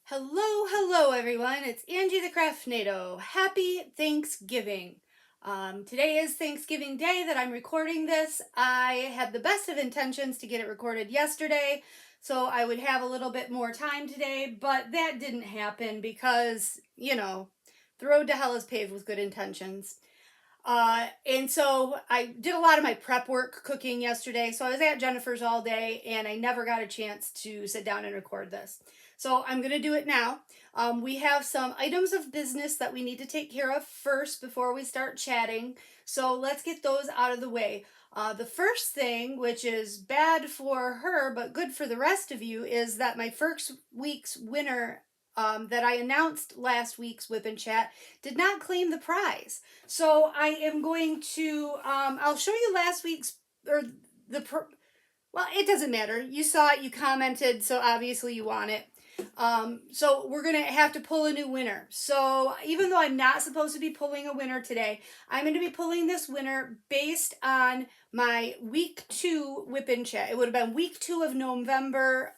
Hello everyone. It's Angie the Craftnado. Happy Thanksgiving. Today is Thanksgiving Day that I'm recording this. I had the best of intentions to get it recorded yesterday, so I would have a little bit more time today, but that didn't happen because, the road to hell is paved with good intentions. And so I did a lot of my prep work cooking yesterday. So I was at Jennifer's all day and I never got a chance to sit down and record this. So I'm going to do it now. We have some items of business that we need to take care of first before we start chatting. So let's get those out of the way. The first thing, which is bad for her but good for the rest of you, is that my first week's winner that I announced last week's WIP and Chat did not claim the prize. So I am going to, I'll show you last week's, or well, it doesn't matter. You saw it, you commented, so obviously you want it. So we're going to have to pull a new winner. So even though I'm not supposed to be pulling a winner today, I'm going to be pulling this winner based on my week 2 WIP and Chat. It would have been week 2 of November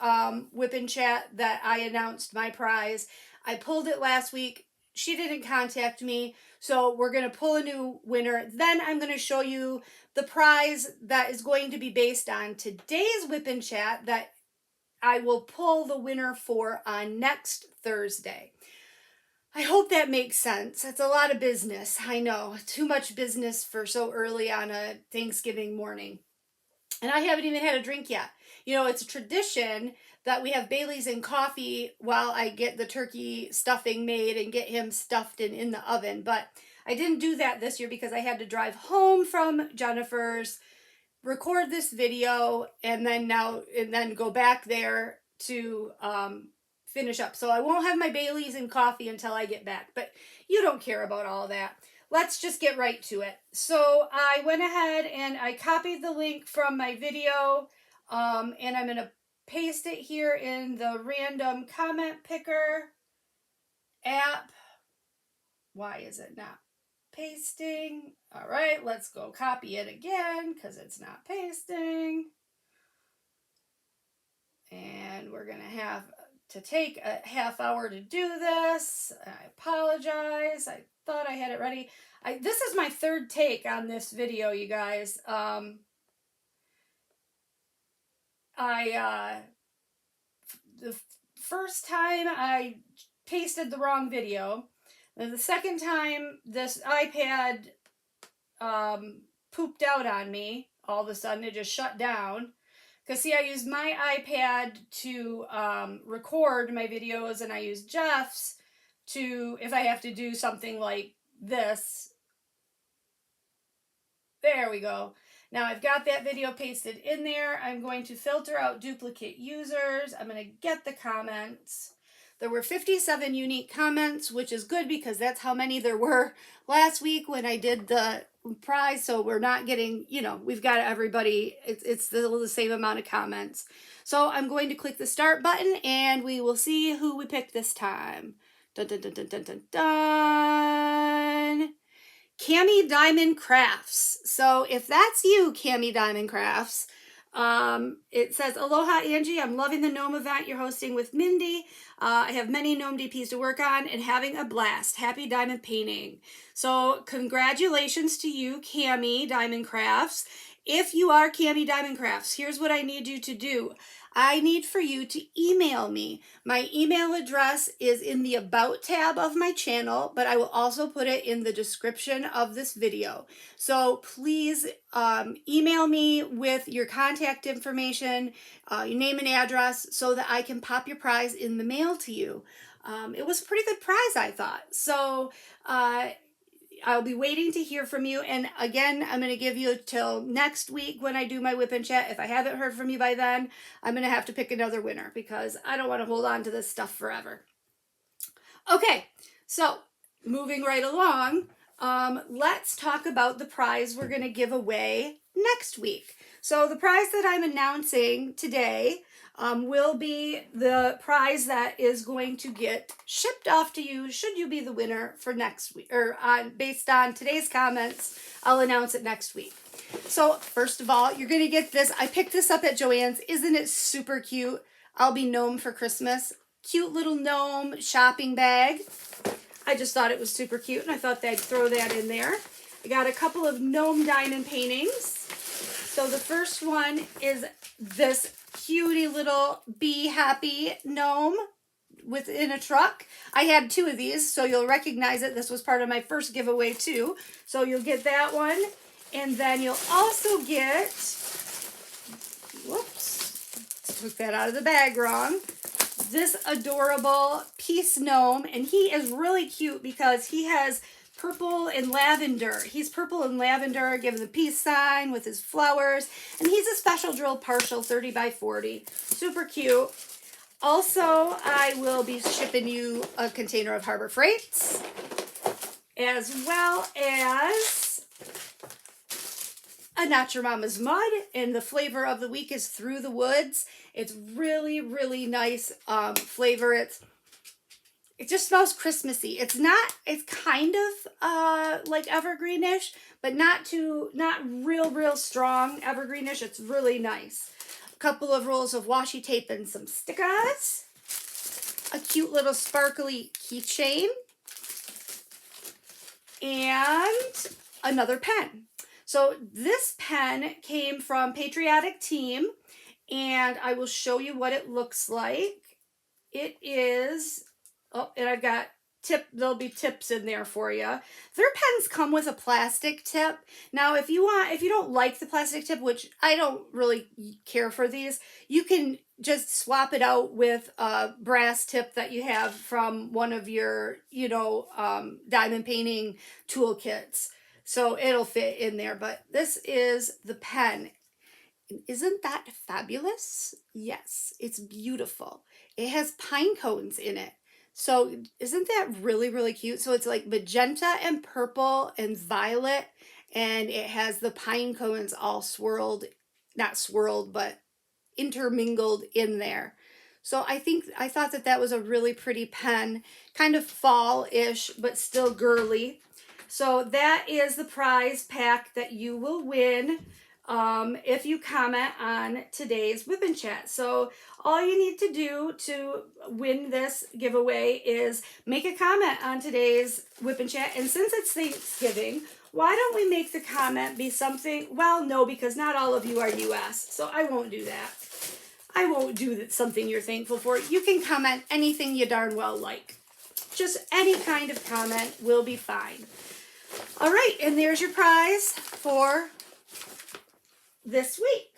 WIP and Chat that I announced my prize. I pulled it last week. She didn't contact me, so we're going to pull a new winner. Then I'm going to show you the prize that is going to be based on today's WIP and Chat that I will pull the winner for on next Thursday. I hope that makes sense. It's a lot of business. I know, too much business for so early on a Thanksgiving morning. And I haven't even had a drink yet. You know, it's a tradition that we have Bailey's and coffee while I get the turkey stuffing made and get him stuffed in the oven. But I didn't do that this year because I had to drive home from Jennifer's, record this video, and then go back there to finish up. So I won't have my Bailey's and coffee until I get back, but you don't care about all that. Let's just get right to it. So I went ahead and I copied the link from my video, and I'm going to paste it here in the random comment picker app. Why is it not pasting? All right, let's go copy it again because it's not pasting. And we're going to have to take a half hour to do this. I apologize. I thought I had it ready. This is my third take on this video, you guys. The first time I pasted the wrong video. And the second time this iPad pooped out on me. All of a sudden it just shut down. Because see, I used my iPad to record my videos, and I use Jeff's to, if I have to do something like this. There we go. Now I've got that video pasted in there. I'm going to filter out duplicate users. I'm going to get the comments. There were 57 unique comments, which is good because that's how many there were last week when I did the prize. So we're not getting, we've got everybody. It's the same amount of comments. So I'm going to click the start button and we will see who we picked this time. Dun, dun, dun, dun, dun, dun, dun. Cami Diamond Crafts. So if that's you, Cami Diamond Crafts, it says, Aloha Angie, I'm loving the gnome event you're hosting with Mindy. I have many gnome DPs to work on and having a blast. Happy diamond painting. So congratulations to you, Cami Diamond Crafts. If you are Cami Diamond Crafts, here's what I need you to do. I need for you to email me. My email address is in the About tab of my channel, but I will also put it in the description of this video. So please email me with your contact information, your name and address, so that I can pop your prize in the mail to you. It was a pretty good prize, I thought. So I'll be waiting to hear from you. And again, I'm going to give you till next week when I do my WIP and Chat. If I haven't heard from you by then, I'm going to have to pick another winner because I don't want to hold on to this stuff forever. Okay, so moving right along, let's talk about the prize we're going to give away next week. So the prize that I'm announcing today will be the prize that is going to get shipped off to you should you be the winner for next week, or based on today's comments. I'll announce it next week. So first of all, you're going to get this. I picked this up at Joann's. Isn't it super cute? I'll be gnome for Christmas. cute little gnome shopping bag. I just thought it was super cute, and I thought I'd throw that in there. I got a couple of gnome diamond paintings. So the first one is this cutie little Be Happy gnome within a truck. I had 2 of these, so you'll recognize it. This was part of my first giveaway too. So you'll get that one. And then you'll also get, whoops, took that out of the bag wrong, this adorable peace gnome. And he is really cute because he has purple and lavender. He's purple and lavender, giving the peace sign with his flowers. And he's a special drilled partial 30 by 40. Super cute. Also, I will be shipping you a container of Harbor Freights, as well as a Not Your Mama's Mud, and the flavor of the week is Through the Woods. It's really, really nice flavor. It just smells Christmassy. It's kind of like evergreenish, but not real strong evergreenish. It's really nice. A couple of rolls of washi tape and some stickers. A cute little sparkly keychain. And another pen. So this pen came from Patriotic Team, and I will show you what it looks like. It is, oh, and I've got there'll be tips in there for you. Their pens come with a plastic tip. Now, if you don't like the plastic tip, which I don't really care for these, you can just swap it out with a brass tip that you have from one of your, diamond painting toolkits. So it'll fit in there, but this is the pen. Isn't that fabulous? Yes, it's beautiful. It has pine cones in it. So isn't that really, really cute? So it's like magenta and purple and violet, and it has the pine cones all swirled, not swirled, but intermingled in there. So I thought that was a really pretty pen, kind of fall-ish, but still girly. So that is the prize pack that you will win if you comment on today's WIP and Chat. So all you need to do to win this giveaway is make a comment on today's WIP and Chat. And since it's Thanksgiving, why don't we make the comment be something, well, no, because not all of you are US, so I won't do that. I won't do something you're thankful for. You can comment anything you darn well like. Just any kind of comment will be fine. All right, and there's your prize for this week,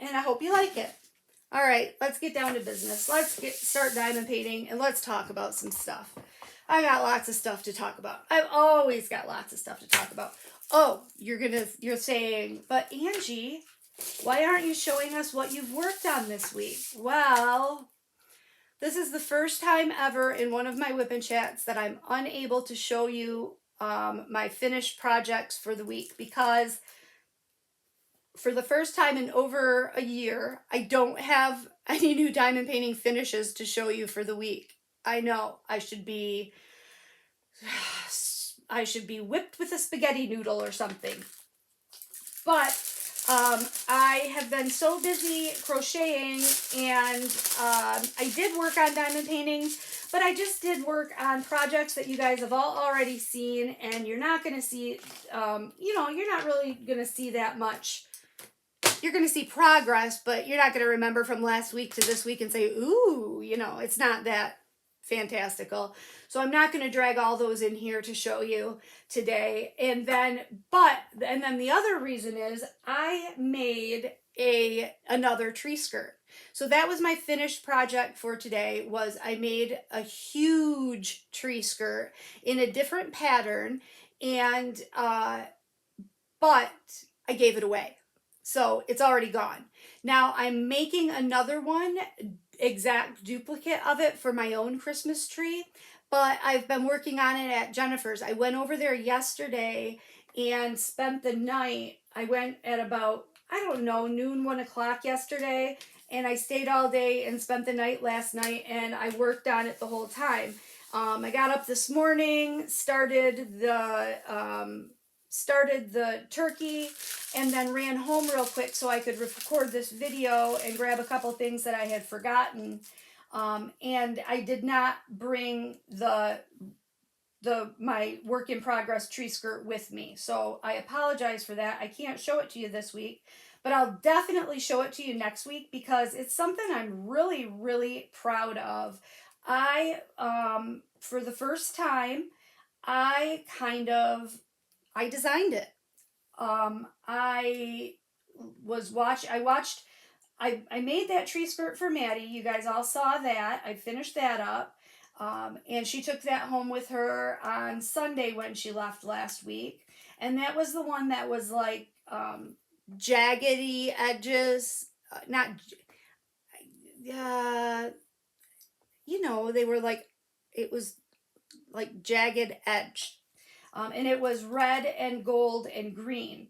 and I hope you like it. All right, let's get down to business. Let's start diamond painting, and let's talk about some stuff. I got lots of stuff to talk about. I've always got lots of stuff to talk about. Oh, you're saying, but Angie, why aren't you showing us what you've worked on this week? Well, this is the first time ever in one of my WIP and Chats that I'm unable to show you my finished projects for the week, because for the first time in over a year, I don't have any new diamond painting finishes to show you for the week. I know, I should be whipped with a spaghetti noodle or something. But I have been so busy crocheting, and I did work on diamond paintings, but I just did work on projects that you guys have all already seen, and you're not going to see, you're not really going to see that much. You're going to see progress, but you're not going to remember from last week to this week and say, ooh, it's not that fantastical. So I'm not going to drag all those in here to show you today. And then the other reason is I made another tree skirt. So that was my finished project for today. Was I made a huge tree skirt in a different pattern, and but I gave it away. So it's already gone. Now I'm making another one, exact duplicate of it for my own Christmas tree, but I've been working on it at Jennifer's. I went over there yesterday and spent the night. I went at about, noon, 1 o'clock yesterday, and I stayed all day and spent the night last night, and I worked on it the whole time. I got up this morning, started the turkey, and then ran home real quick so I could record this video and grab a couple things that I had forgotten. And I did not bring my work in progress tree skirt with me. So I apologize for that. I can't show it to you this week, but I'll definitely show it to you next week because it's something I'm really, really proud of. For the first time, I designed it. I watched, I made that tree skirt for Maddie. You guys all saw that. I finished that up. And she took that home with her on Sunday when she left last week. And that was the one that was like jaggedy edges. Not, they were like, it was like jagged edge. And it was red and gold and green.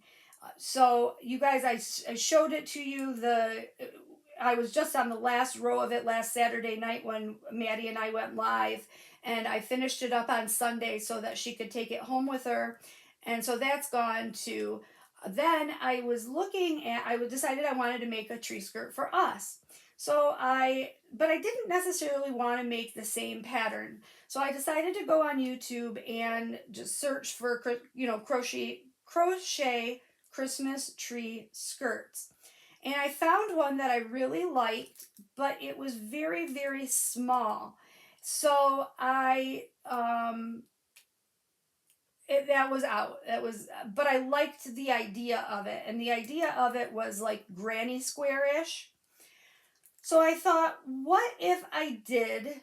So you guys, I showed it to you. I was just on the last row of it last Saturday night when Maddie and I went live, and I finished it up on Sunday so that she could take it home with her, and so that's gone too. Then I decided I wanted to make a tree skirt for us. But I didn't necessarily want to make the same pattern. So I decided to go on YouTube and just search for, crochet Christmas tree skirts. And I found one that I really liked, but it was very, very small. So that was out. But I liked the idea of it. And the idea of it was like granny square-ish. So I thought, what if I did,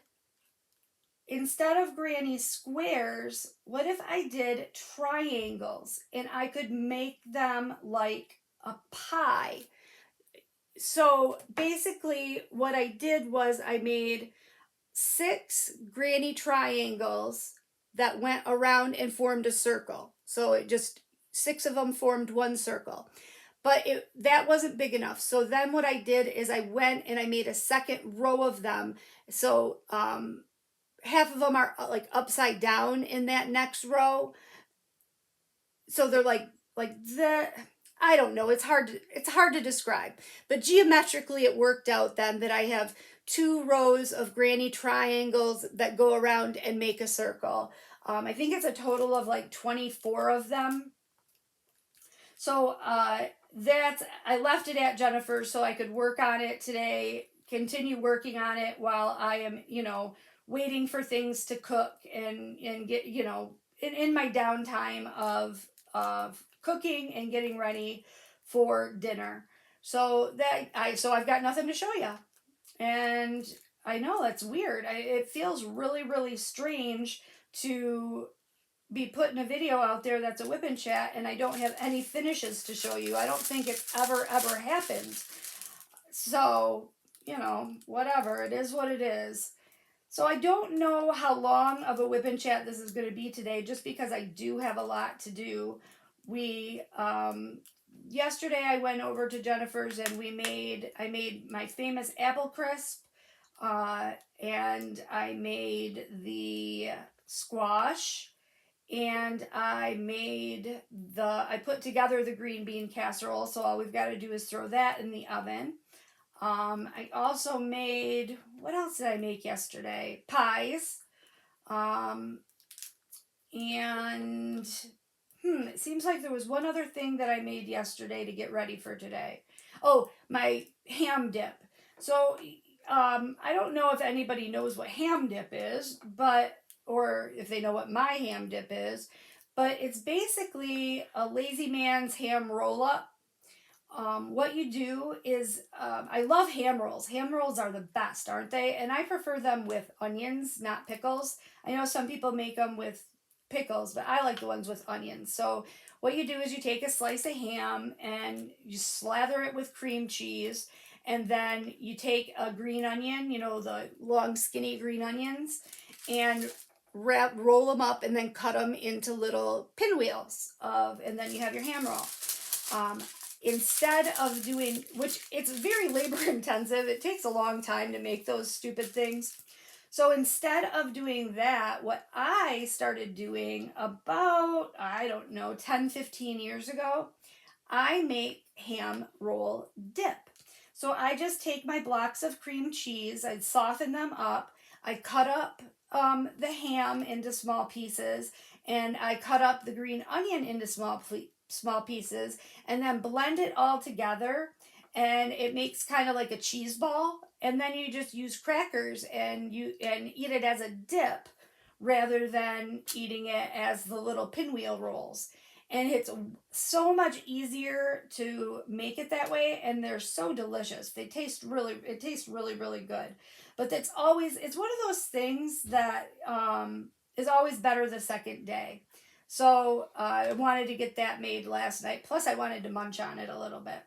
instead of granny squares, what if I did triangles and I could make them like a pie? So basically what I did was I made 6 granny triangles that went around and formed a circle. So it just 6 of them formed one circle. But that wasn't big enough. So then what I did is I went and I made a second row of them. So half of them are like upside down in that next row. So they're like I don't know. It's hard to describe. But geometrically it worked out then that I have 2 rows of granny triangles that go around and make a circle. I think it's a total of like 24 of them. So I left it at Jennifer's so I could work on it today, continue working on it while I am, waiting for things to cook and get, in my downtime of cooking and getting ready for dinner. So I've got nothing to show you. And I know that's weird. It feels really, really strange to be putting a video out there that's a WIP and Chat and I don't have any finishes to show you. I don't think it's ever happened. So, whatever. It is what it is. So I don't know how long of a WIP and Chat this is going to be today, just because I do have a lot to do. Yesterday I went over to Jennifer's and I made my famous apple crisp, and I made the squash, and I put together the green bean casserole, so all we've got to do is throw that in the oven. I also made, what else did I make yesterday? Pies. And it seems like there was one other thing that I made yesterday to get ready for today. Oh, my ham dip. So, I don't know if anybody knows what ham dip is, or if they know what my ham dip is, but it's basically a lazy man's ham roll-up. What you do is, I love ham rolls. Ham rolls are the best, aren't they? And I prefer them with onions, not pickles. I know some people make them with pickles, but I like the ones with onions. So what you do is you take a slice of ham and you slather it with cream cheese, and then you take a green onion, the long skinny green onions, and roll them up and then cut them into little pinwheels and then you have your ham roll. Instead of doing, which it's very labor intensive, it takes a long time to make those stupid things. So instead of doing that, what I started doing about, 10, 15 years ago, I make ham roll dip. So I just take my blocks of cream cheese, I'd soften them up, I cut up the ham into small pieces, and I cut up the green onion into small pieces, and then blend it all together, and it makes kind of like a cheese ball. And then you just use crackers and eat it as a dip rather than eating it as the little pinwheel rolls. And it's so much easier to make it that way, and they're so delicious. It tastes really, really good. But it's one of those things that is always better the second day. So I wanted to get that made last night. Plus, I wanted to munch on it a little bit.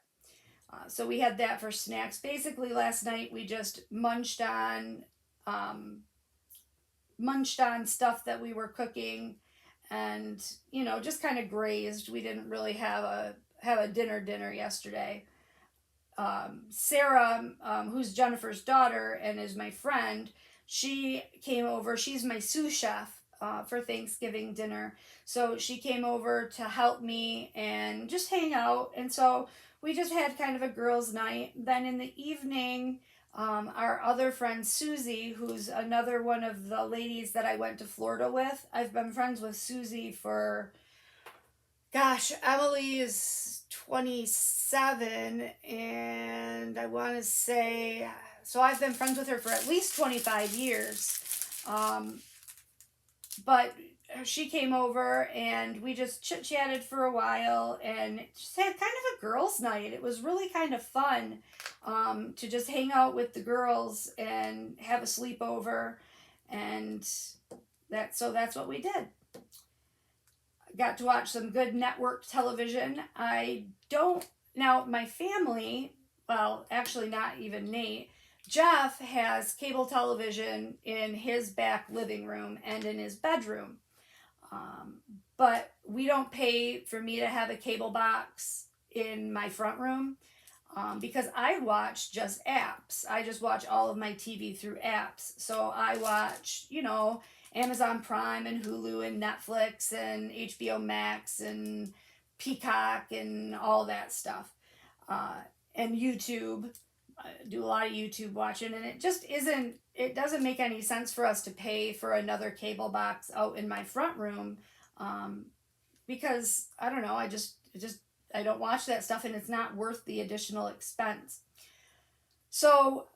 So we had that for snacks. Basically, last night we just um, munched on stuff that we were cooking, and just kind of grazed. We didn't really have a dinner yesterday. Sarah, who's Jennifer's daughter and is my friend, she came over. She's my sous chef for Thanksgiving dinner. So she came over to help me and just hang out. And so we just had kind of a girls' night. Then in the evening, our other friend Susie, who's another one of the ladies that I went to Florida with. I've been friends with Susie for, gosh, Emily is 27, and I want to say, so I've been friends with her for at least 25 years. But she came over and we just chit-chatted for a while and just had kind of a girls' night. It was really kind of fun to just hang out with the girls and have a sleepover, and that's what we did. Got to watch some good network television. Now my family, well, actually not even Nate, Jeff has cable television in his back living room and in his bedroom. But we don't pay for me to have a cable box in my front room because I watch just apps. I just watch all of my TV through apps. So I watch, Amazon Prime and Hulu and Netflix and HBO Max and Peacock and all that stuff. And YouTube. I do a lot of YouTube watching, and it doesn't make any sense for us to pay for another cable box out in my front room because I don't know, I don't watch that stuff, and it's not worth the additional expense. So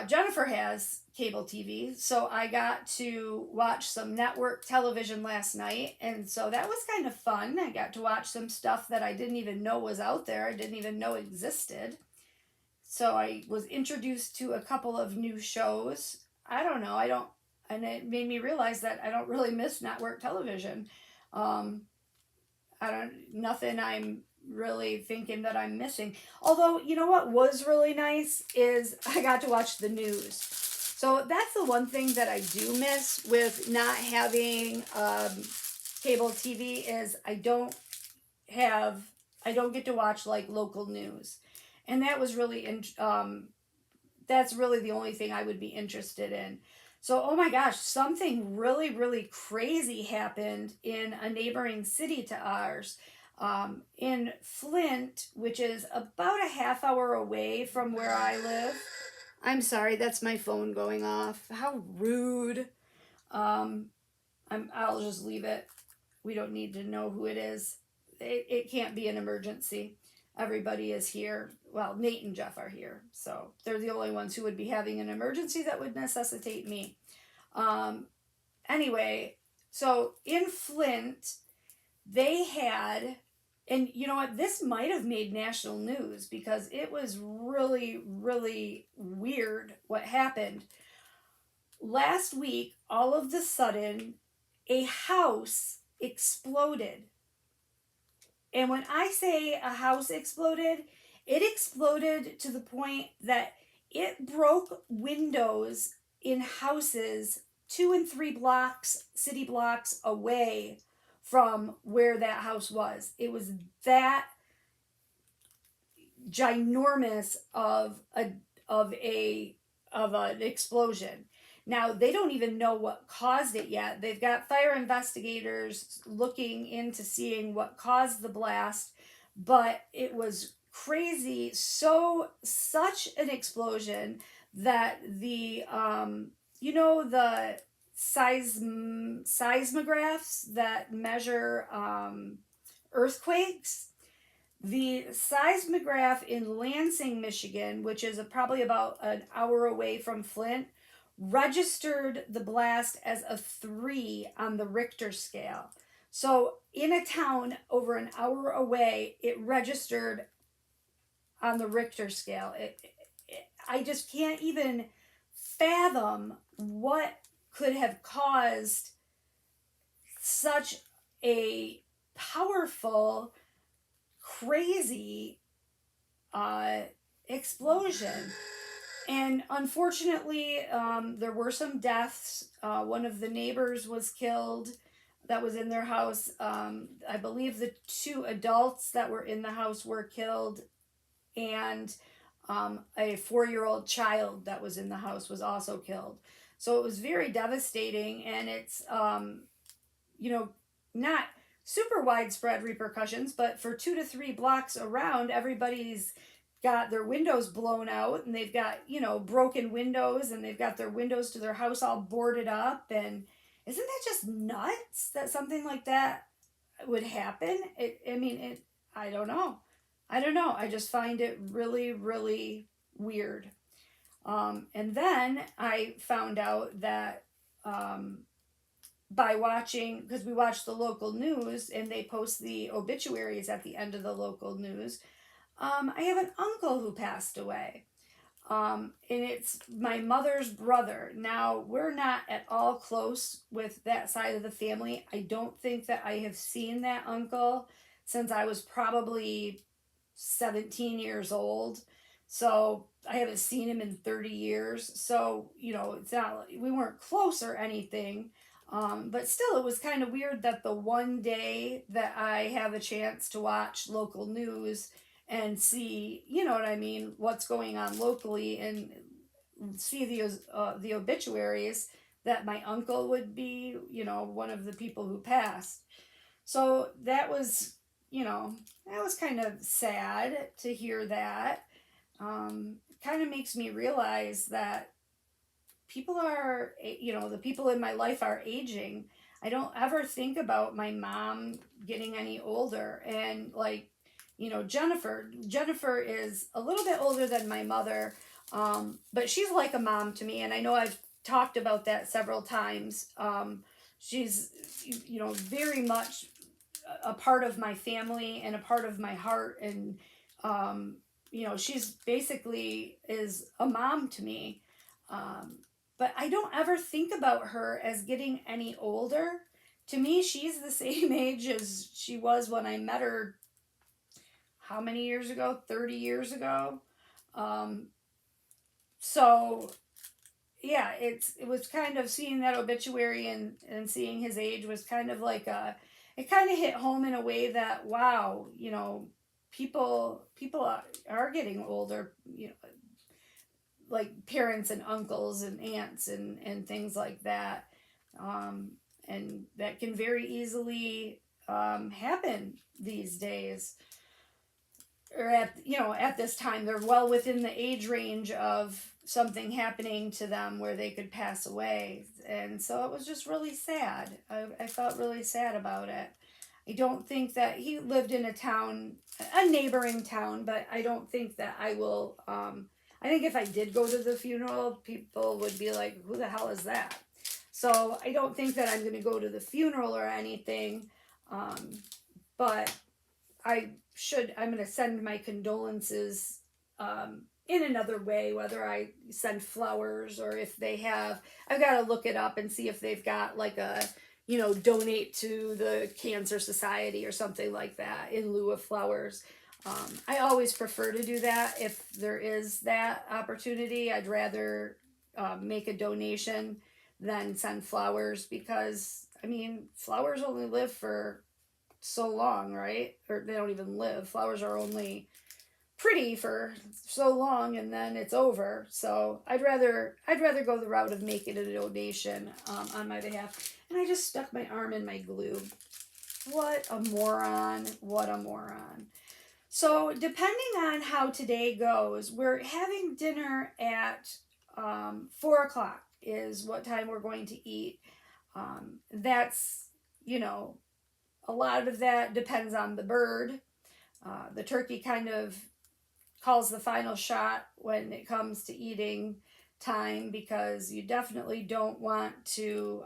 Jennifer has cable TV, so I got to watch some network television last night, and so that was kind of fun. I got to watch some stuff that I didn't even know was out there, I didn't even know existed. So I was introduced to a couple of new shows. And it made me realize that I don't really miss network television. Nothing I'm really thinking that I'm missing. Although, you know what was really nice is I got to watch the news. So that's the one thing that I do miss with not having cable TV is I don't get to watch like local news. And that was that's really the only thing I would be interested in. So, oh my gosh, something really, really crazy happened in a neighboring city to ours. In Flint, which is about a half hour away from where I live. I'm sorry, that's my phone going off. How rude. I'll just leave it. We don't need to know who it is. It can't be an emergency. Everybody is here. Well, Nate and Jeff are here, so they're the only ones who would be having an emergency that would necessitate me. Anyway, so in Flint, they had, and you know what, this might have made national news because it was really, really weird what happened. Last week, all of a sudden, a house exploded. And when I say a house exploded, it exploded to the point that it broke windows in houses 2 and 3 blocks, city blocks away from where that house was. It was that ginormous of an explosion. Now, they don't even know what caused it yet. They've got fire investigators looking into seeing what caused the blast, but it was crazy, such an explosion that the the seismographs that measure earthquakes. The seismograph in Lansing, Michigan, which is probably about an hour away from Flint, registered the blast as a 3 on the Richter scale. So, in a town over an hour away, it registered on the Richter scale. I just can't even fathom what could have caused such a powerful, crazy explosion. And unfortunately, there were some deaths. One of the neighbors was killed that was in their house. I believe the 2 adults that were in the house were killed, and a 4-year-old child that was in the house was also killed. So it was very devastating, and it's, not super widespread repercussions, but for 2 to 3 blocks around, everybody's got their windows blown out, and they've got, broken windows, and they've got their windows to their house all boarded up. And isn't that just nuts that something like that would happen? I don't know. I just find it really, really weird. And then I found out that by watching, because we watch the local news and they post the obituaries at the end of the local news, I have an uncle who passed away. And it's my mother's brother. Now, we're not at all close with that side of the family. I don't think that I have seen that uncle since I was probably 17 years old. So I haven't seen him in 30 years. So, it's not, we weren't close or anything. But still, it was kind of weird that the one day that I have a chance to watch local news and see, what's going on locally, and see the obituaries, that my uncle would be, one of the people who passed. So that was, kind of sad to hear that. It kind of makes me realize that people are, the people in my life are aging. I don't ever think about my mom getting any older. And Jennifer is a little bit older than my mother, but she's like a mom to me. And I know I've talked about that several times. She's, very much a part of my family and a part of my heart. And, she's basically is a mom to me. But I don't ever think about her as getting any older. To me, she's the same age as she was when I met her, how many years ago? 30 years ago. So, yeah, it was kind of seeing that obituary and seeing his age was kind of like it kind of hit home in a way that, wow, people are getting older, like parents and uncles and aunts and things like that. And that can very easily happen these days. Or at this time, they're well within the age range of something happening to them where they could pass away. And so it was just really sad. I felt really sad about it. I don't think that he lived in a neighboring town, but I don't think that I will, I think if I did go to the funeral, people would be like, who the hell is that? So I don't think that I'm going to go to the funeral or anything, but I'm going to send my condolences in another way, whether I send flowers or if they have, I've got to look it up and see if they've got like a, donate to the Cancer Society or something like that in lieu of flowers. I always prefer to do that if there is that opportunity. I'd rather make a donation than send flowers because, flowers only live for so long, right? Or they don't even live. Flowers are only pretty for so long and then it's over. So I'd rather go the route of making a donation on my behalf. And I just stuck my arm in my glue. What a moron. So depending on how today goes, we're having dinner at 4 o'clock is what time we're going to eat. That's, you know, a lot of that depends on the bird. The turkey kind of calls the final shot when it comes to eating time, because you definitely don't want to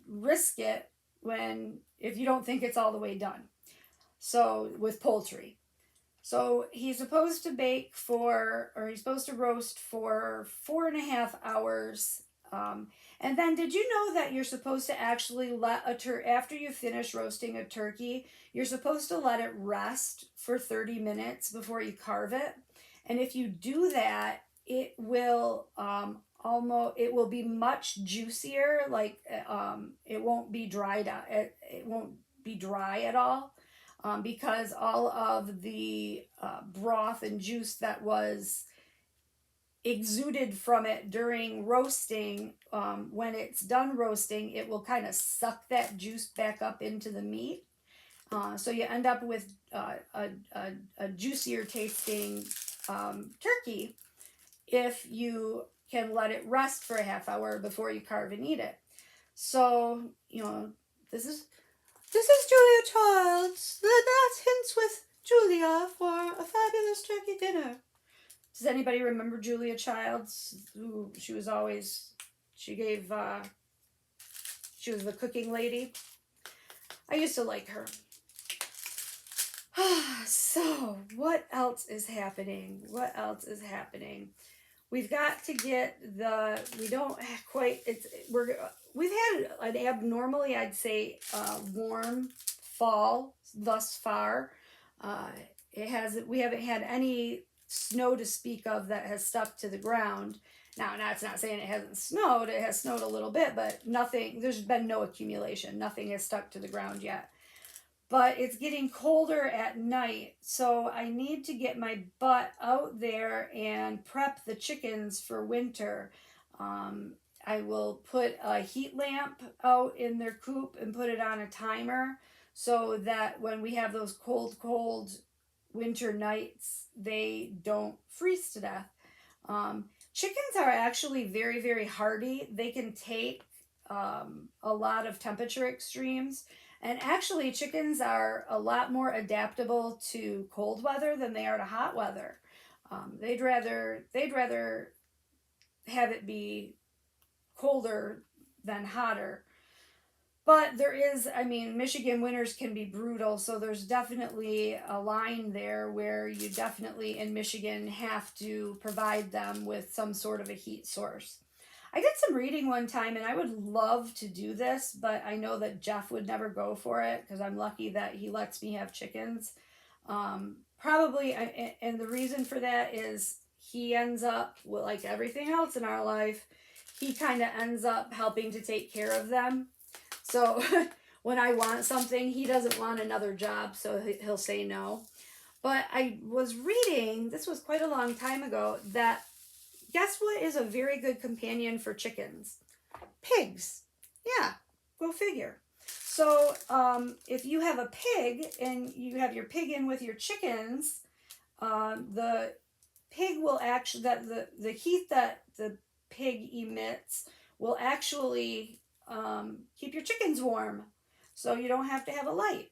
risk it when if you don't think it's all the way done. So with poultry, so he's supposed to he's supposed to roast for 4.5 hours. Um, and then, did you know that you're supposed to actually after you finish roasting a turkey, you're supposed to let it rest for 30 minutes before you carve it? And if you do that, it will be much juicier. Like it won't be dried out. It won't be dry at all, because all of the broth and juice that was exuded from it during roasting, when it's done roasting, it will kind of suck that juice back up into the meat. So you end up with a juicier tasting turkey if you can let it rest for a half hour before you carve and eat it. So, this is Julia Childs, the Nat Hints with Julia for a fabulous turkey dinner. Does anybody remember Julia Childs? Ooh, she was always, she gave, she was the cooking lady. I used to like her. So, what else is happening? We've got to get we don't quite, we've had an abnormally, I'd say, warm fall thus far. We haven't had any snow to speak of that has stuck to the ground. Now, that's not saying it hasn't snowed. It has snowed a little bit, but there's been no accumulation. Nothing has stuck to the ground yet. But it's getting colder at night, so I need to get my butt out there and prep the chickens for winter. I will put a heat lamp out in their coop and put it on a timer, so that when we have those cold winter nights, they don't freeze to death. Chickens are actually very, very hardy. They can take a lot of temperature extremes. And actually, chickens are a lot more adaptable to cold weather than they are to hot weather. They'd rather have it be colder than hotter. But Michigan winters can be brutal, so there's definitely a line there where you definitely in Michigan have to provide them with some sort of a heat source. I did some reading one time, and I would love to do this, but I know that Jeff would never go for it because I'm lucky that he lets me have chickens. Probably, and the reason for that is he ends up, well, like everything else in our life, he kind of ends up helping to take care of them. So when I want something, he doesn't want another job, so he'll say no. But I was reading, this was quite a long time ago, that guess what is a very good companion for chickens? Pigs. Yeah, go figure. So if you have a pig and you have your pig in with your chickens, the pig will actually, the heat that the pig emits will actually keep your chickens warm, so you don't have to have a light.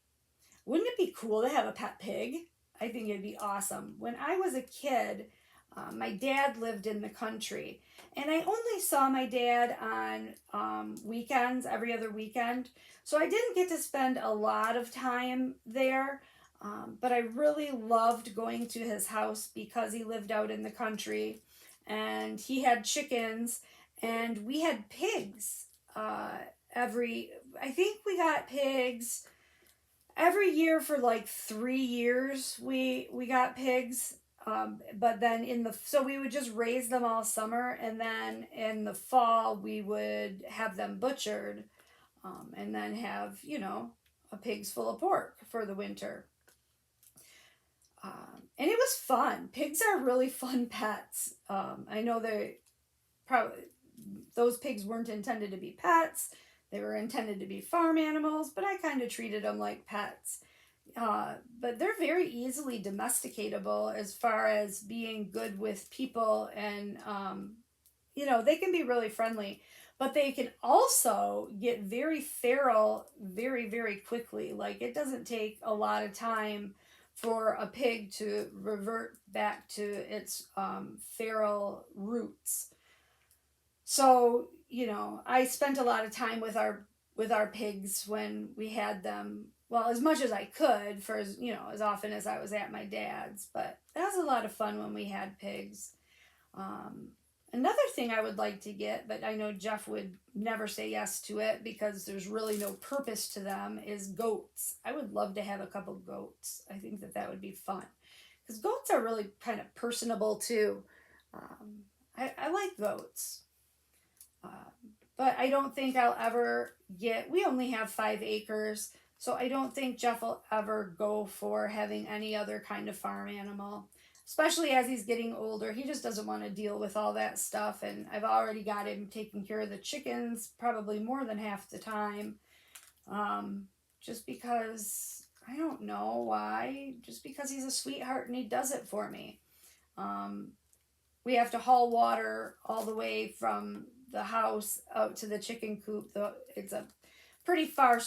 Wouldn't it be cool to have a pet pig? I think it'd be awesome. When I was a kid, my dad lived in the country, and I only saw my dad on weekends, every other weekend. So I didn't get to spend a lot of time there, but I really loved going to his house because he lived out in the country, and he had chickens, and we had pigs. I think we got pigs every year for like 3 years. We got pigs. But then so we would just raise them all summer, and then in the fall we would have them butchered, and then have a pig's full of pork for the winter. And it was fun. Pigs are really fun pets. I know those pigs weren't intended to be pets. They were intended to be farm animals, but I kind of treated them like pets. But they're very easily domesticatable as far as being good with people, and they can be really friendly, but they can also get very feral very, very quickly. Like, it doesn't take a lot of time for a pig to revert back to its feral roots. So, I spent a lot of time with our pigs when we had them. Well, as much as I could for as often as I was at my dad's, but that was a lot of fun when we had pigs. Um, Another thing I would like to get, but I know Jeff would never say yes to it because there's really no purpose to them, is goats. I would love to have a couple goats. I think that that would be fun because goats are really kind of personable too. I like goats. But I don't think I'll ever get, we only have 5 acres, so I don't think Jeff will ever go for having any other kind of farm animal. Especially as he's getting older, he just doesn't want to deal with all that stuff. And I've already got him taking care of the chickens probably more than half the time. Just because, I don't know why, just because he's a sweetheart and he does it for me. Um, we have to haul water all the way from the house out to the chicken coop. It's a pretty far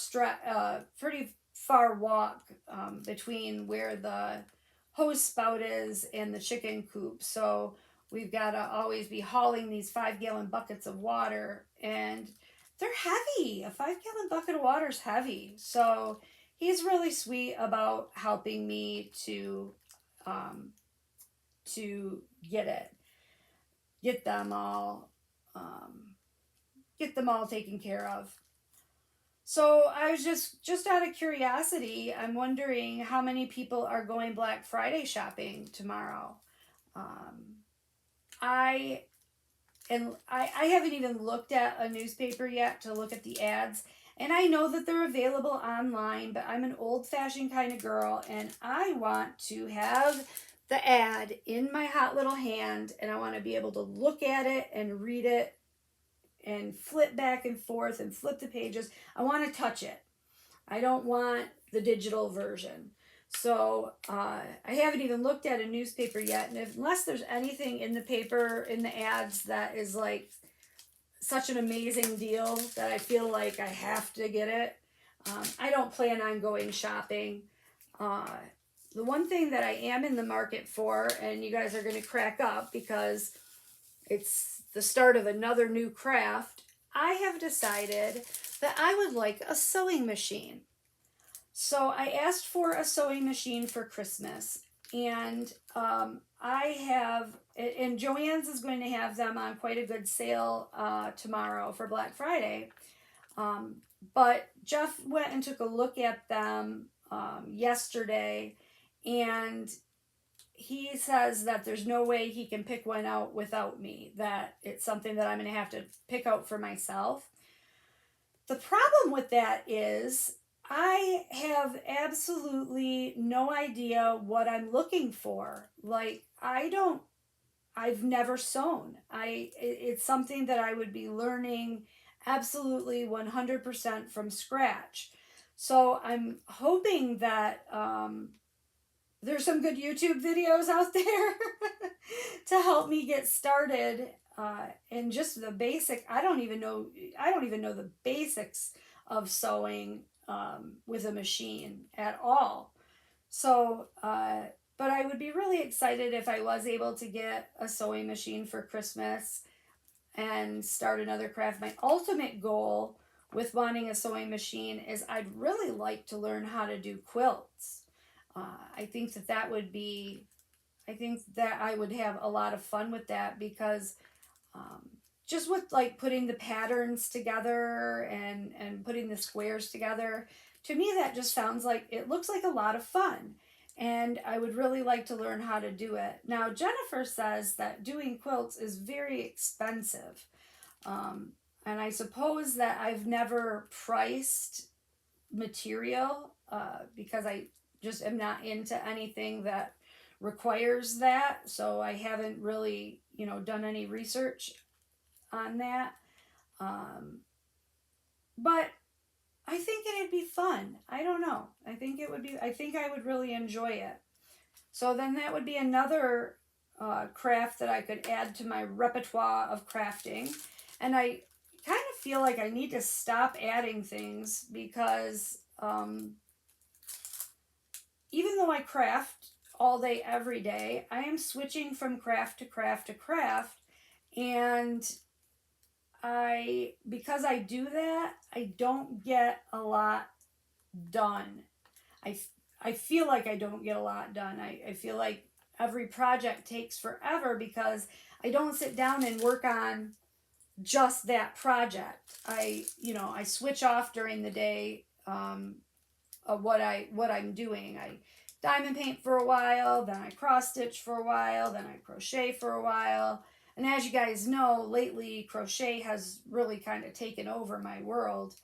walk between where the hose spout is and the chicken coop. So we've got to always be hauling these 5 gallon buckets of water, and they're heavy. A 5 gallon bucket of water is heavy. So he's really sweet about helping me um, to get them all um, get them all taken care of. So I was just out of curiosity, I'm wondering how many people are going Black Friday shopping tomorrow. Um, I I haven't even looked at a newspaper yet to look at the ads. And I know that they're available online, but I'm an old fashioned kind of girl and I want to have the ad in my hot little hand, and I want to be able to look at it and read it and flip back and forth and flip the pages. I want to touch it. I don't want the digital version. So I haven't even looked at a newspaper yet. And unless there's anything in the paper, in the ads, that is like such an amazing deal that I feel like I have to get it, I don't plan on going shopping. Uh, the one thing that I am in the market for, and you guys are going to crack up because it's the start of another new craft, I have decided that I would like a sewing machine. So I asked for a sewing machine for Christmas, and and Joann's is going to have them on quite a good sale tomorrow for Black Friday. Um, but Jeff went and took a look at them yesterday, and he says that there's no way he can pick one out without me, that it's something that I'm going to have to pick out for myself. The problem with that is I have absolutely no idea what I'm looking for. Like, I've never sewn. It's something that I would be learning absolutely 100% from scratch. So I'm hoping that there's some good YouTube videos out there to help me get started. And just the basic, I don't even know the basics of sewing with a machine at all. So, but I would be really excited if I was able to get a sewing machine for Christmas and start another craft. My ultimate goal with wanting a sewing machine is I'd really like to learn how to do quilts. I think I think that I would have a lot of fun with that because just with like putting the patterns together and putting the squares together, to me that just sounds like it looks like a lot of fun. And I would really like to learn how to do it. Now, Jennifer says that doing quilts is very expensive. And I suppose that I've never priced material because I just am not into anything that requires that. So I haven't really, done any research on that. Um, but I think it'd be fun. I don't know. I think it would be, I think I would really enjoy it. So then that would be another craft that I could add to my repertoire of crafting. And I kind of feel like I need to stop adding things because even though I craft all day, every day, I am switching from craft to craft to craft. And because I do that, I don't get a lot done. I, I feel like I don't get a lot done. I feel like every project takes forever because I don't sit down and work on just that project. I switch off during the day of what I'm doing. I diamond paint for a while, then I cross stitch for a while, then I crochet for a while. And as you guys know, lately crochet has really kind of taken over my world.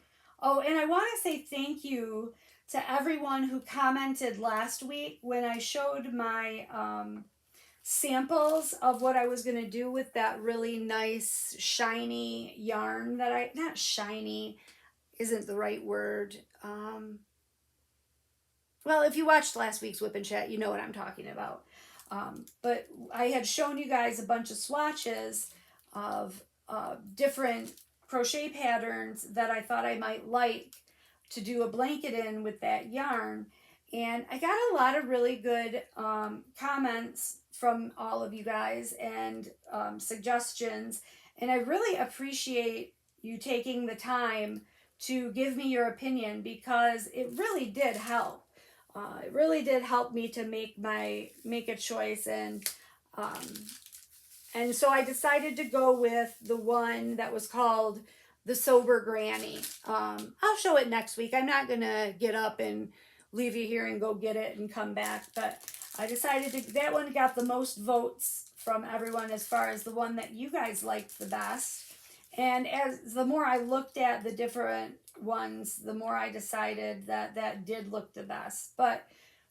Oh, and I want to say thank you to everyone who commented last week when I showed my samples of what I was going to do with that really nice shiny yarn that not shiny isn't the right word. Well, if you watched last week's WIP and Chat, you know what I'm talking about. But I had shown you guys a bunch of swatches of different crochet patterns that I thought I might like to do a blanket in with that yarn. And I got a lot of really good comments from all of you guys and suggestions. And I really appreciate you taking the time to give me your opinion because it really did help. It really did help me to make a choice, and so I decided to go with the one that was called the Sober Granny. I'll show it next week. I'm not gonna get up and leave you here and go get it and come back, but I decided that one got the most votes from everyone as far as the one that you guys liked the best. And as the more I looked at the different ones, the more I decided that did look the best. But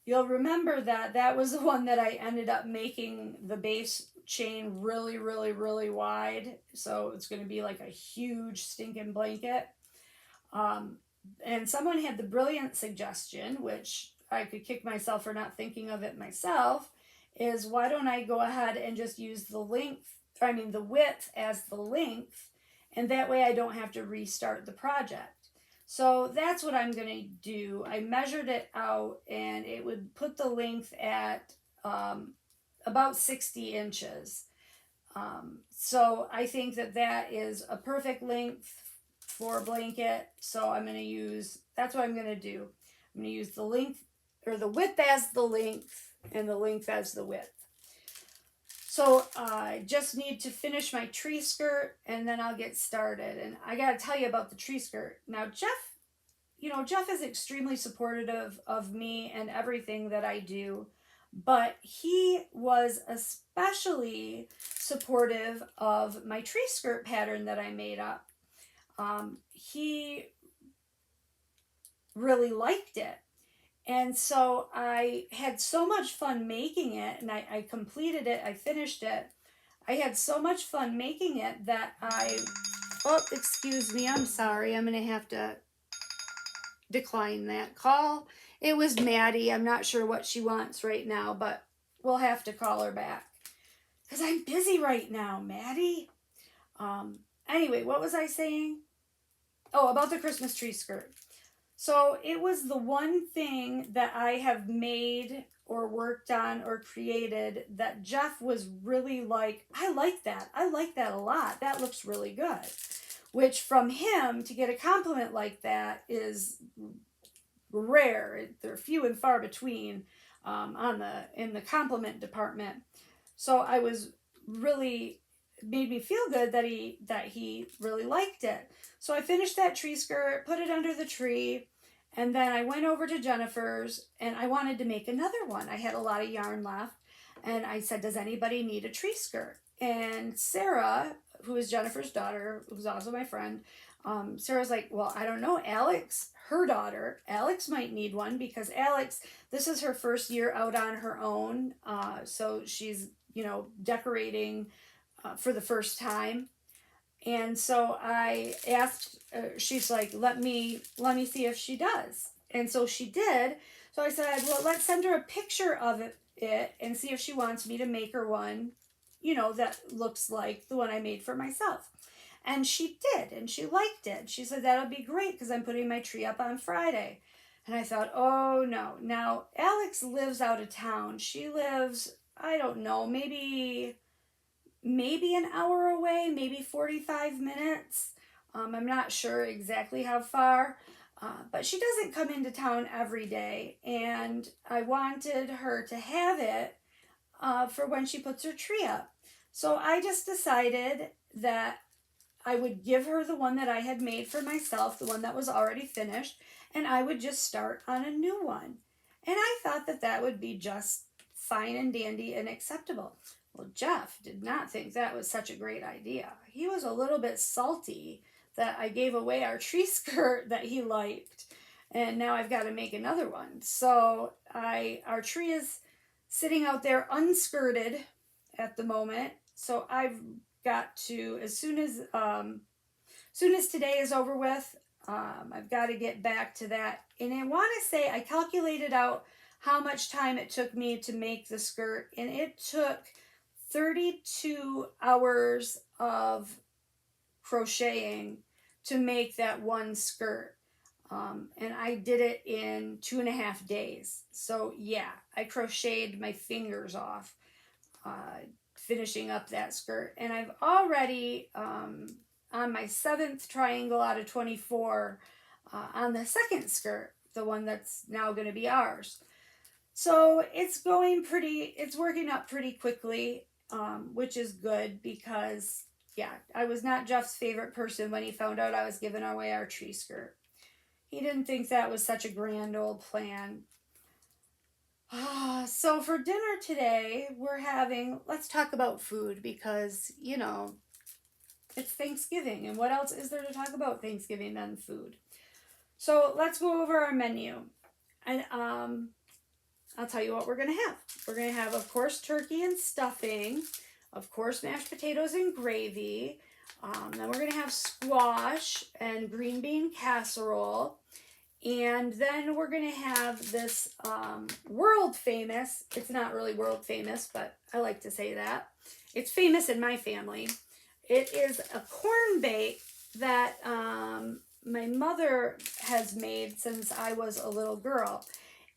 you'll remember that was the one that I ended up making the base chain really, really, really wide. So it's going to be like a huge stinking blanket. And someone had the brilliant suggestion, which I could kick myself for not thinking of it myself, is why don't I go ahead and just use the width as the length, and that way I don't have to restart the project. So that's what I'm going to do. I measured it out and it would put the length at about 60 inches. So I think that is a perfect length for a blanket. So that's what I'm going to do. I'm going to use the length or the width as the length and the length as the width. So I just need to finish my tree skirt and then I'll get started. And I got to tell you about the tree skirt. Now, Jeff is extremely supportive of me and everything that I do, but he was especially supportive of my tree skirt pattern that I made up. He really liked it. And so I had so much fun making it, and I completed it, I finished it. I had so much fun making it that excuse me, I'm sorry, I'm going to have to decline that call. It was Maddie. I'm not sure what she wants right now, but we'll have to call her back. Because I'm busy right now, Maddie. Anyway, what was I saying? Oh, about the Christmas tree skirt. So it was the one thing that I have made or worked on or created that Jeff was really like, I like that. I like that a lot. That looks really good. Which from him to get a compliment like that is rare. They're few and far between in the compliment department. So I was really made me feel good that he really liked it. So I finished that tree skirt, put it under the tree, and then I went over to Jennifer's and I wanted to make another one. I had a lot of yarn left and I said, does anybody need a tree skirt? And Sarah, who is Jennifer's daughter, who's also my friend, Sarah's like, well, I don't know, Alex, her daughter, Alex might need one because Alex, this is her first year out on her own. So she's, decorating for the first time. And so I asked, she's like, let me see if she does. And so she did. So I said, well, let's send her a picture of it and see if she wants me to make her one, that looks like the one I made for myself. And she did, and she liked it. She said, that'll be great because I'm putting my tree up on Friday. And I thought, oh no. Now, Alex lives out of town. She lives, I don't know, maybe an hour away, maybe 45 minutes. I'm not sure exactly how far, but she doesn't come into town every day. And I wanted her to have it for when she puts her tree up. So I just decided that I would give her the one that I had made for myself, the one that was already finished, and I would just start on a new one. And I thought that that would be just fine and dandy and acceptable. Well, Jeff did not think that was such a great idea. He was a little bit salty that I gave away our tree skirt that he liked, and now I've got to make another one. So our tree is sitting out there unskirted at the moment. So I've got to, as soon as today is over with, I've got to get back to that. And I want to say I calculated out how much time it took me to make the skirt, and it took 32 hours of crocheting to make that one skirt. And I did it in 2.5 days. So yeah, I crocheted my fingers off finishing up that skirt. And I've already, on my 7th triangle out of 24, on the second skirt, the one that's now going to be ours. So it's working up pretty quickly, which is good because, yeah, I was not Jeff's favorite person when he found out I was giving away our tree skirt. He didn't think that was such a grand old plan. So for dinner today, let's talk about food because, it's Thanksgiving. And what else is there to talk about Thanksgiving than food? So let's go over our menu. And I'll tell you what we're going to have. We're going to have, of course, turkey and stuffing. Of course, mashed potatoes and gravy. Then we're going to have squash and green bean casserole. And then we're going to have this world famous, it's not really world famous, but I like to say that. It's famous in my family. It is a corn bake that my mother has made since I was a little girl.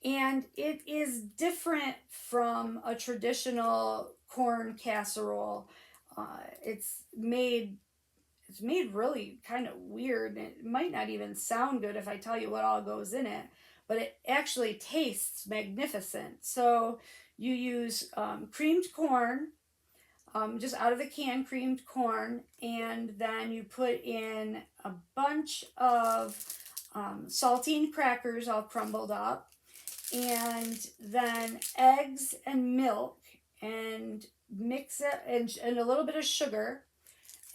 And it is different from a traditional corn casserole. It's made really kind of weird. It might not even sound good if I tell you what all goes in it, but it actually tastes magnificent. So you use creamed corn, just out of the can creamed corn, and then you put in a bunch of saltine crackers all crumbled up, and then eggs and milk, and mix it, and a little bit of sugar,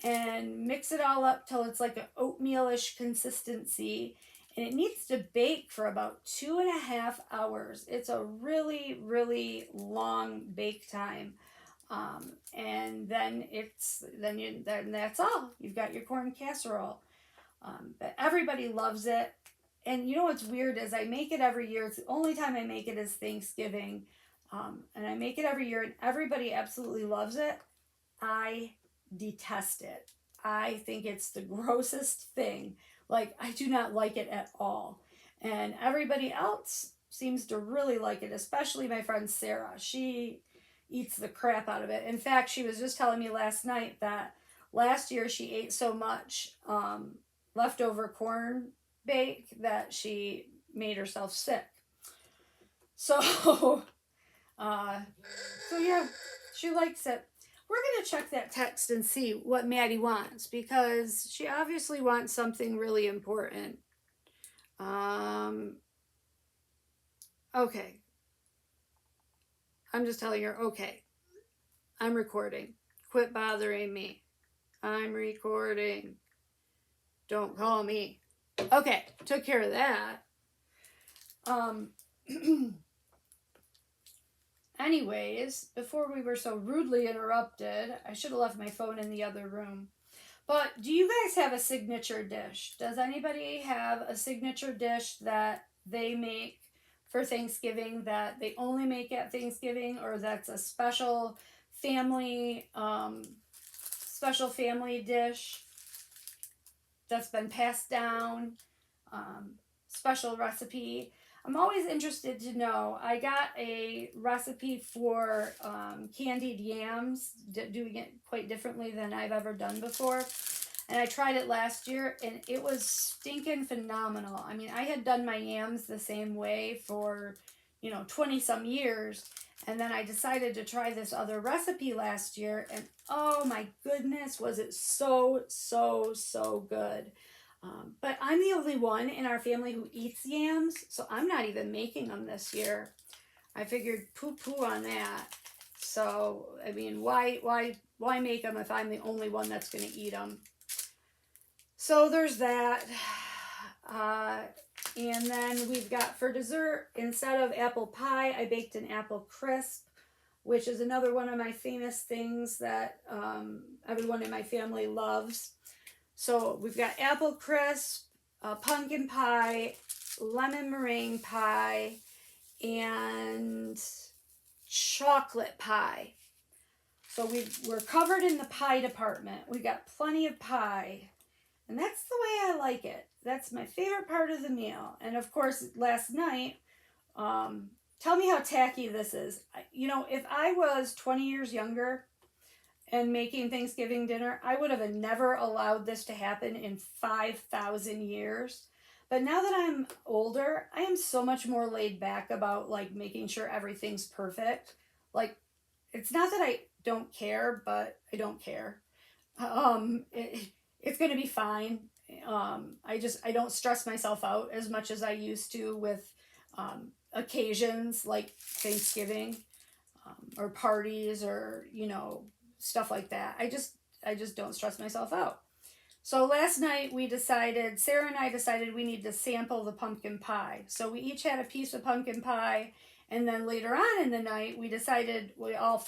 and mix it all up till it's like an oatmeal-ish consistency. And it needs to bake for about 2.5 hours. It's a really, really long bake time. And then that's all. You've got your corn casserole. But everybody loves it. And you know what's weird is I make it every year. It's the only time I make it is Thanksgiving. And I make it every year and everybody absolutely loves it. I detest it. I think it's the grossest thing. Like, I do not like it at all. And everybody else seems to really like it, especially my friend Sarah. She eats the crap out of it. In fact, she was just telling me last night that last year she ate so much leftover corn bake that she made herself sick. So, yeah, she likes it. We're going to check that text and see what Maddie wants because she obviously wants something really important. Okay. I'm just telling her, okay, I'm recording. Quit bothering me. I'm recording. Don't call me. Okay, took care of that. Anyways, before we were so rudely interrupted, I should have left my phone in the other room. But do you guys have a signature dish? Does anybody have a signature dish that they make for Thanksgiving that they only make at Thanksgiving, or that's a family special family dish that's been passed down, special recipe? I'm always interested to know. I got a recipe for candied yams, doing it quite differently than I've ever done before. And I tried it last year, and it was stinking phenomenal. I mean, I had done my yams the same way for, 20 some years. And then I decided to try this other recipe last year, and oh my goodness, was it so, so, so good. But I'm the only one in our family who eats yams, so I'm not even making them this year. I figured poo-poo on that. So, I mean, why make them if I'm the only one that's going to eat them? So there's that. And then we've got for dessert, instead of apple pie, I baked an apple crisp, which is another one of my famous things that everyone in my family loves. So we've got apple crisp, pumpkin pie, lemon meringue pie, and chocolate pie. So we're covered in the pie department. We got plenty of pie. And that's the way I like it. That's my favorite part of the meal. And of course, last night, tell me how tacky this is. If I was 20 years younger and making Thanksgiving dinner, I would have never allowed this to happen in 5,000 years. But now that I'm older, I am so much more laid back about like making sure everything's perfect. Like, it's not that I don't care, but I don't care. It's going to be fine. I don't stress myself out as much as I used to with occasions like Thanksgiving or parties or, stuff like that. I just don't stress myself out. So last night Sarah and I decided we need to sample the pumpkin pie. So we each had a piece of pumpkin pie, and then later on in the night all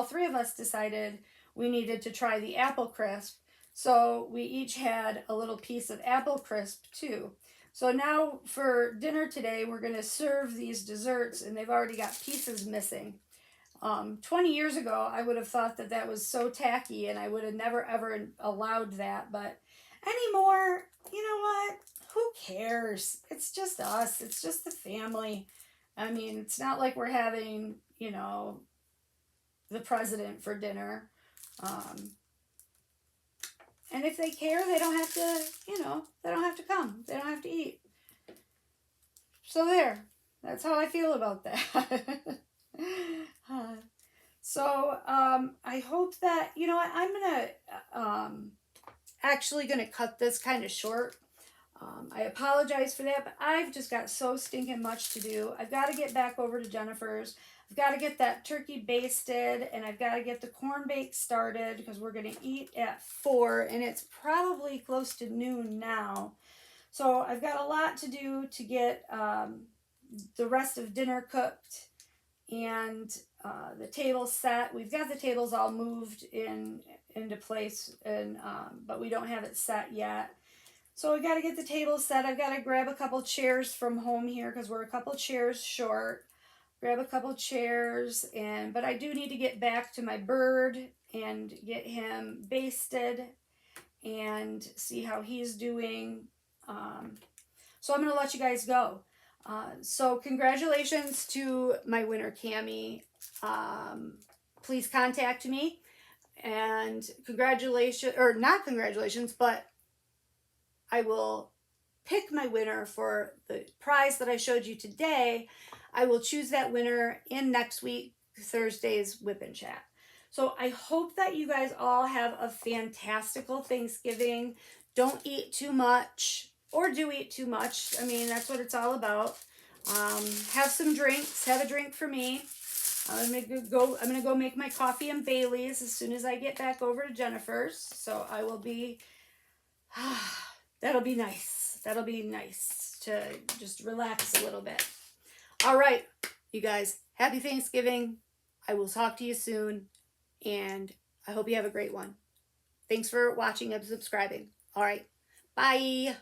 three of us decided we needed to try the apple crisp. So we each had a little piece of apple crisp too. So now for dinner today, we're going to serve these desserts, and they've already got pieces missing. 20 years ago, I would have thought that was so tacky, and I would have never ever allowed that. But anymore, you know what? Who cares? It's just us. It's just the family. I mean, it's not like we're having, the president for dinner. And if they care, they don't have to, they don't have to come. They don't have to eat. So there. That's how I feel about that. So I hope that, I'm going to actually going to cut this kind of short. I apologize for that, but I've just got so stinking much to do. I've got to get back over to Jennifer's. I've got to get that turkey basted, and I've got to get the corn bake started because we're going to eat at 4, and it's probably close to noon now. So I've got a lot to do to get the rest of dinner cooked and the table set. We've got the tables all moved into place, and but we don't have it set yet. So I got to get the table set. I've got to grab a couple chairs from home here because we're a couple chairs short. Grab a couple chairs, but I do need to get back to my bird and get him basted and see how he's doing. So I'm going to let you guys go. So congratulations to my winner, Cammie. Please contact me, and congratulations, or not congratulations, but I will pick my winner for the prize that I showed you today. I will choose that winner in next week, Thursday's WIP and Chat. So I hope that you guys all have a fantastical Thanksgiving. Don't eat too much, or do eat too much. I mean, that's what it's all about. Have some drinks. Have a drink for me. I'm gonna go make my coffee and Bailey's as soon as I get back over to Jennifer's. So I will be. That'll be nice. That'll be nice to just relax a little bit. All right, you guys, happy Thanksgiving. I will talk to you soon, and I hope you have a great one. Thanks for watching and subscribing. All right. Bye.